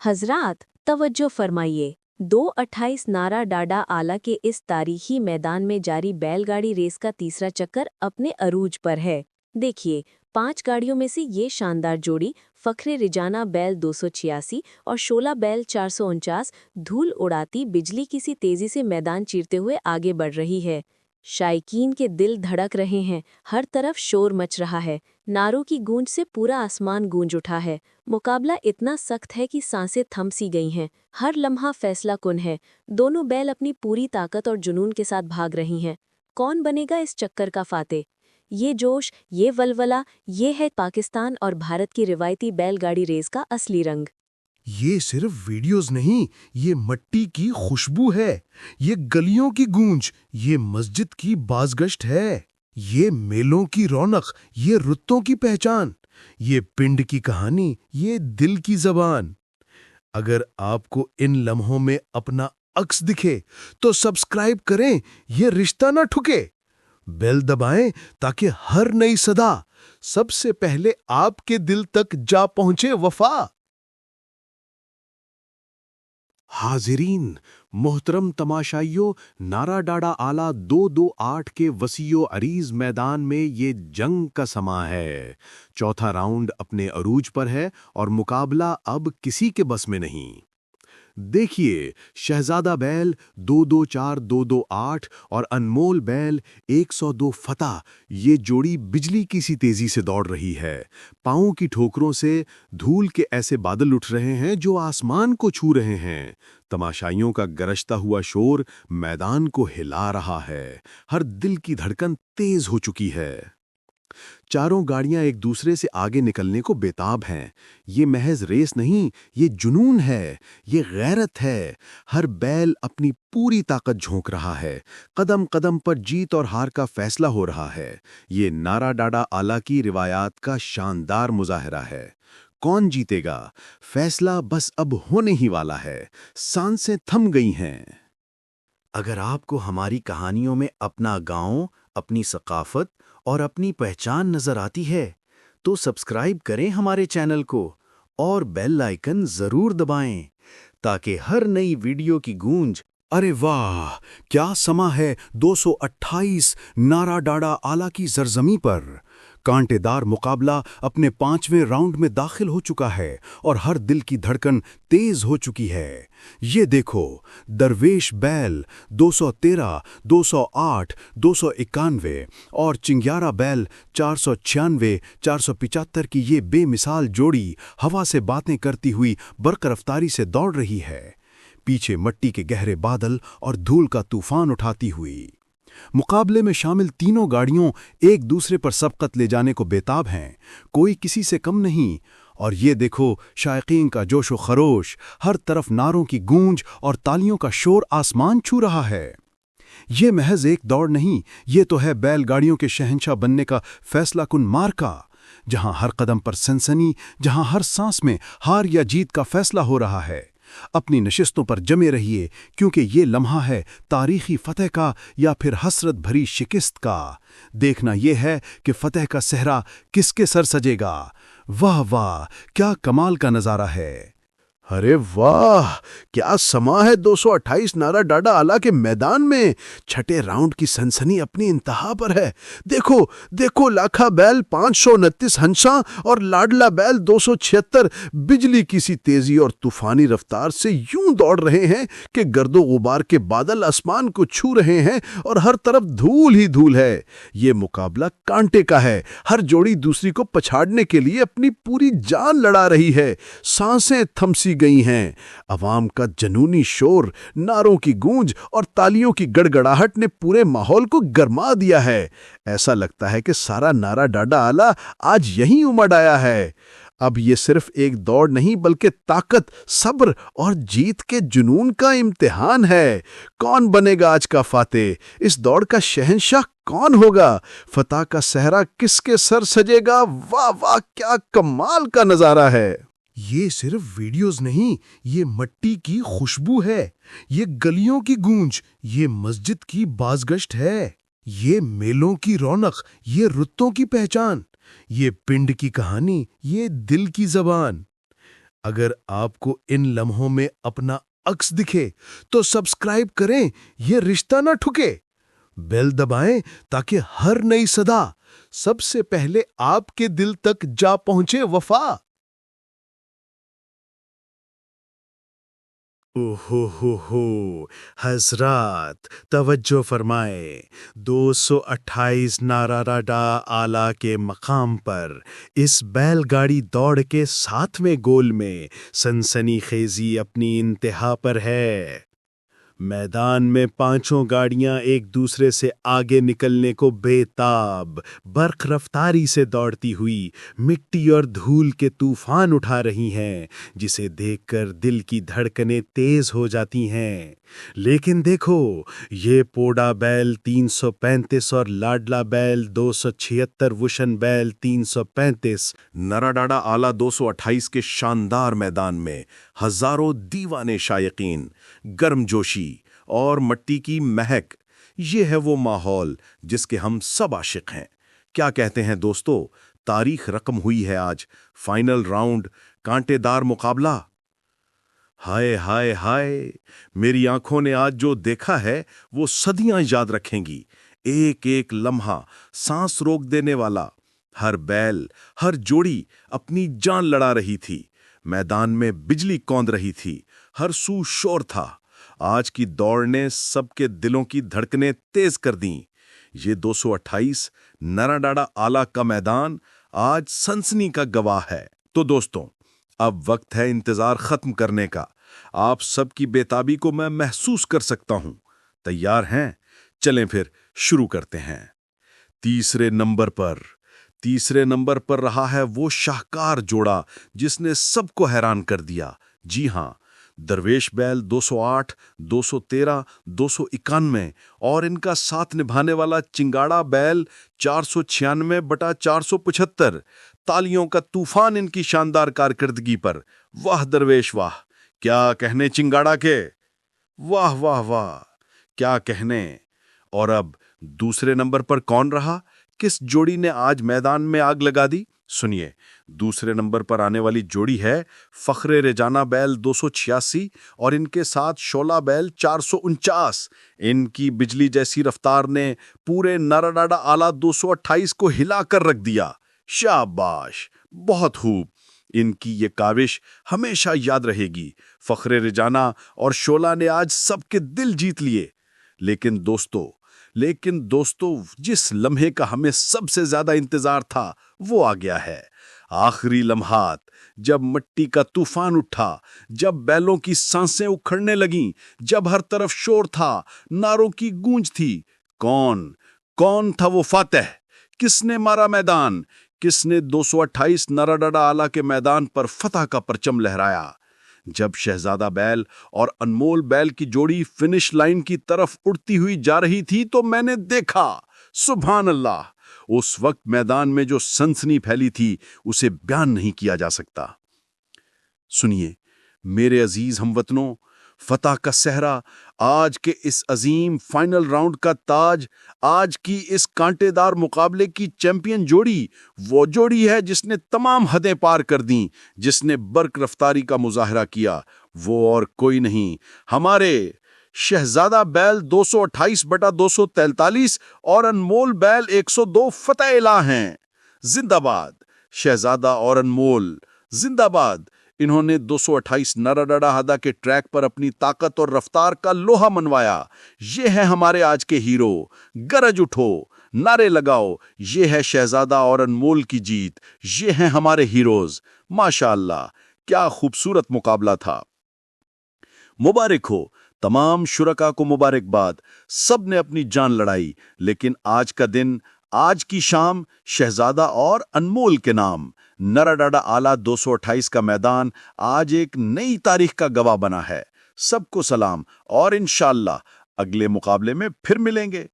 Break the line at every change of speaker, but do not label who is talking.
हजरात तवज्जो फरमाइए। 2:28 नारा डाडा आला के इस तारीखी मैदान में जारी बैलगाड़ी रेस का तीसरा चक्कर अपने अरूज पर है। देखिए, 5 गाड़ियों में से ये शानदार जोड़ी फखरे रिजाना बैल 286 और शोला बैल 449 धूल उड़ाती बिजली की सी तेजी से मैदान चीरते हुए आगे बढ़ रही है। शायकीन के दिल धड़क रहे हैं, हर तरफ शोर मच रहा है, नारों की गूंज से पूरा आसमान गूंज उठा है। मुकाबला इतना सख्त है कि सांसें थम सी गई हैं, हर लम्हा फैसला कुन है। दोनों बैल अपनी पूरी ताकत और जुनून के साथ भाग रही हैं। कौन बनेगा इस चक्कर का फाते? ये जोश, ये वलवला, ये है पाकिस्तान और भारत की रिवायती बैलगाड़ी रेस का असली रंग।
ये सिर्फ वीडियोस नहीं, ये मट्टी की खुशबू है, ये गलियों की गूंज, ये मस्जिद की बाज़गश्त है, ये मेलों की रौनक, ये रुत्तों की पहचान, ये पिंड की कहानी, ये दिल की ज़बान। अगर आपको इन लम्हों में अपना अक्स दिखे तो सब्सक्राइब करें, ये रिश्ता ना ठुके। बेल दबाएं ताकि हर नई सदा सबसे पहले आपके दिल तक जा पहुंचे वफा। हाजिरीन, मोहतरम तमाशाइयों, नारा डाडा आला 228 के वसीयो अरीज मैदान में ये जंग का समा है। चौथा राउंड अपने अरूज पर है और मुकाबला अब किसी के बस में नहीं। देखिए, शहजादा बैल 224-228 और अनमोल बैल 102 फतह, ये जोड़ी बिजली की सी तेजी से दौड़ रही है। पांवों की ठोकरों से धूल के ऐसे बादल उठ रहे हैं जो आसमान को छू रहे हैं। तमाशाइयों का गरजता हुआ शोर मैदान को हिला रहा है। हर दिल की धड़कन तेज हो चुकी है। चारों गाड़ियां एक दूसरे से आगे निकलने को बेताब हैं। ये महज रेस नहीं, ये जुनून है, ये गैरत है। हर बैल अपनी पूरी ताकत झोंक रहा है। कदम कदम पर जीत और हार का फैसला हो रहा है। ये नारा डाडा आला की रिवायात का शानदार मुजाहरा है। कौन जीतेगा? फैसला बस अब होने ही वाला है। सांसें थम गई हैं।
अगर आपको हमारी कहानियों में अपना गांव, अपनी सकाफत और अपनी पहचान नजर आती है तो सब्सक्राइब करें हमारे चैनल को और बेल आइकन जरूर दबाएं ताकि हर नई वीडियो की गूंज।
अरे वाह, क्या समा है 228 नारा डाडा आला की सरजमी पर। कांटेदार मुकाबला अपने 5वें राउंड में दाखिल हो चुका है और हर दिल की धड़कन तेज हो चुकी है। ये देखो, दरवेश बैल 213, 208, 291 और चिंग्यारा बैल 496, 475 की ये बेमिसाल जोड़ी हवा से बातें करती हुई बरक़ रफ्तारी से दौड़ रही है। पीछे मट्टी के गहरे बादल और धूल का तूफान उठाती हुई। मुकाबले में शामिल तीनों गाड़ियों एक दूसरे पर सबकत ले जाने को बेताब हैं, कोई किसी से कम नहीं। और ये देखो, शायकीन का जोश व खरोश, हर तरफ नारों की गूंज और तालियों का शोर आसमान छू रहा है। ये महज एक दौड़ नहीं, ये तो है बैलगाड़ियों के शहंशाह बनने का फैसला कुन मार्का, जहां हर कदम पर सनसनी, जहां हर सांस में हार या जीत का फैसला हो रहा है। अपनी नशिस्तों पर जमे रहिए, क्योंकि ये लम्हा है तारीखी फतह का या फिर हसरत भरी शिकस्त का। देखना यह है कि फतह का सहरा किसके सर सजेगा। वाह वाह, क्या कमाल का नज़ारा है।
अरे वाह, क्या समा है 228 नारा डाडा आला के मैदान में। छठे राउंड की सनसनी अपनी इंतहा पर है। देखो देखो, लाखा बैल 529 हंसा और लाडला बैल 276 बिजली की सी तेजी और तूफानी रफ्तार से यूं दौड़ रहे हैं कि गर्दो गुबार के बादल आसमान को छू रहे हैं और हर तरफ धूल ही धूल है। ये मुकाबला कांटे का है। हर जोड़ी दूसरी को पछाड़ने के लिए अपनी पूरी जान लड़ा रही है। सांसें थमसी गई हैं। अवाम का जनूनी शोर, नारों की गूंज और तालियों की गड़गड़ाहट ने पूरे माहौल को गरमा दिया है। ऐसा लगता है कि सारा नारा डाडा आला आज यहीं उमड़ आया है। अब ये सिर्फ एक दौड़ नहीं, बल्कि ताकत, सब्र और जीत के जुनून का इम्तिहान है। कौन बनेगा आज का फातेह? इस दौड़ का शहंशाह कौन होगा? फतह का सहरा किसके सर सजेगा? वाह वाह, क्या कमाल का नजारा है।
ये सिर्फ वीडियोस नहीं, ये मट्टी की खुशबू है, ये गलियों की गूंज, ये मस्जिद की बाज़गश्त है, ये मेलों की रौनक, ये रुत्तों की पहचान, ये पिंड की कहानी, ये दिल की ज़बान।
اگر آپ کو ان لمحوں میں اپنا عکس دکھے تو سبسکرائب کریں، یہ رشتہ نہ ٹھکے۔ بیل دبائیں تاکہ ہر نئی صدا سب سے پہلے آپ کے دل تک جا پہنچے۔ وفا اوہو حضرات توجہ فرمائیں، 228 نارا ڈاڈا آلہ کے مقام پر اس بیل گاڑی دوڑ کے 7ویں گول میں سنسنی خیزی اپنی انتہا پر ہے۔ میدان میں پانچوں گاڑیاں ایک دوسرے سے آگے نکلنے کو بے تاب برق رفتاری سے دوڑتی ہوئی مٹی اور دھول کے طوفان اٹھا رہی ہیں، جسے دیکھ کر دل کی دھڑکنیں تیز ہو جاتی ہیں۔ لیکن دیکھو، یہ پوڈا بیل 335 اور لاڈلا بیل 276 وشن بیل 335
نارا ڈاڈا آلہ 228 کے شاندار میدان میں ہزاروں دیوانے شائقین، گرم جوشی اور مٹی کی مہک، یہ ہے وہ ماحول جس کے ہم سب عاشق ہیں۔ کیا کہتے ہیں دوستو، تاریخ رقم ہوئی ہے آج، فائنل راؤنڈ، کانٹے دار مقابلہ۔ ہائے ہائے ہائے، میری آنکھوں نے آج جو دیکھا ہے وہ صدیاں یاد رکھیں گی۔ ایک ایک لمحہ سانس روک دینے والا، ہر بیل، ہر جوڑی اپنی جان لڑا رہی تھی، میدان میں بجلی کوند رہی تھی، ہر سو شور تھا۔ آج کی دوڑ نے سب کے دلوں کی دھڑکنیں تیز کر دیں۔ یہ 228 نارا ڈاڈا آلہ کا میدان آج سنسنی کا گواہ ہے۔ تو دوستوں، اب وقت ہے انتظار ختم کرنے کا۔ آپ سب کی بےتابی کو میں محسوس کر سکتا ہوں۔ تیار ہیں؟ چلیں پھر شروع کرتے ہیں۔ تیسرے نمبر پر رہا ہے وہ شاہکار جوڑا جس نے سب کو حیران کر دیا۔ جی ہاں، درویش بیل 208، 213، 291 اور ان کا ساتھ نبھانے والا چنگاڑا بیل 496/475۔ تالیوں کا طوفان ان کی شاندار کارکردگی پر۔ واہ درویش واہ، کیا کہنے چنگاڑا کے، واہ واہ واہ، کیا کہنے۔ اور اب دوسرے نمبر پر کون رہا؟ کس جوڑی نے آج میدان میں آگ لگا دی؟ سنیے، دوسرے نمبر پر آنے والی جوڑی ہے فخر رجانہ بیل 286 اور ان کے ساتھ شعلہ بیل 449۔ ان کی بجلی جیسی رفتار نے پورے نارا ڈاڈا آلہ 228 کو ہلا کر رکھ دیا۔ شاباش، بہت خوب، ان کی یہ کاوش ہمیشہ یاد رہے گی۔ فخر رجانہ اور شعلہ نے آج سب کے دل جیت لیے۔ لیکن دوستو، جس لمحے کا ہمیں سب سے زیادہ انتظار تھا وہ آ گیا ہے۔ آخری لمحات، جب مٹی کا طوفان اٹھا، جب بیلوں کی سانسیں اکھڑنے لگیں، جب ہر طرف شور تھا، نعروں کی گونج تھی، کون تھا وہ فاتح؟ کس نے مارا میدان؟ کس نے 228 نارا ڈاڈا آلہ کے میدان پر فتح کا پرچم لہرایا؟ جب شہزادہ بیل اور انمول بیل کی جوڑی فنش لائن کی طرف اڑتی ہوئی جا رہی تھی تو میں نے دیکھا، سبحان اللہ، اس وقت میدان میں جو سنسنی پھیلی تھی اسے بیان نہیں کیا جا سکتا۔ سنیے میرے عزیز ہم وطنوں، فتح کا صحرا، آج کے اس عظیم فائنل راؤنڈ کا تاج، آج کی اس کانٹے دار مقابلے کی چیمپئن جوڑی، وہ جوڑی ہے جس نے تمام حدیں پار کر دیں، جس نے برق رفتاری کا مظاہرہ کیا۔ وہ اور کوئی نہیں، ہمارے شہزادہ بیل 228/243 اور انمول بیل 102 فتح الہ ہیں۔ زندہ باد شہزادہ اور انمول، زندہ باد۔ انہوں نے 228 نارا ڈاڈا آلہ کے ٹریک پر اپنی طاقت اور رفتار کا لوہا منوایا۔ یہ ہے ہمارے آج کے ہیرو۔ گرج اٹھو، نعرے لگاؤ، یہ ہے شہزادہ اور انمول کی جیت، یہ ہیں ہمارے ہیروز۔ ماشاءاللہ، کیا خوبصورت مقابلہ تھا۔ مبارک ہو، تمام شرکا کو مبارکباد، سب نے اپنی جان لڑائی، لیکن آج کا دن، آج کی شام شہزادہ اور انمول کے نام۔ نارا ڈاڈا آلہ 228 کا میدان آج ایک نئی تاریخ کا گواہ بنا ہے۔ سب کو سلام اور انشاءاللہ اگلے مقابلے میں پھر ملیں گے۔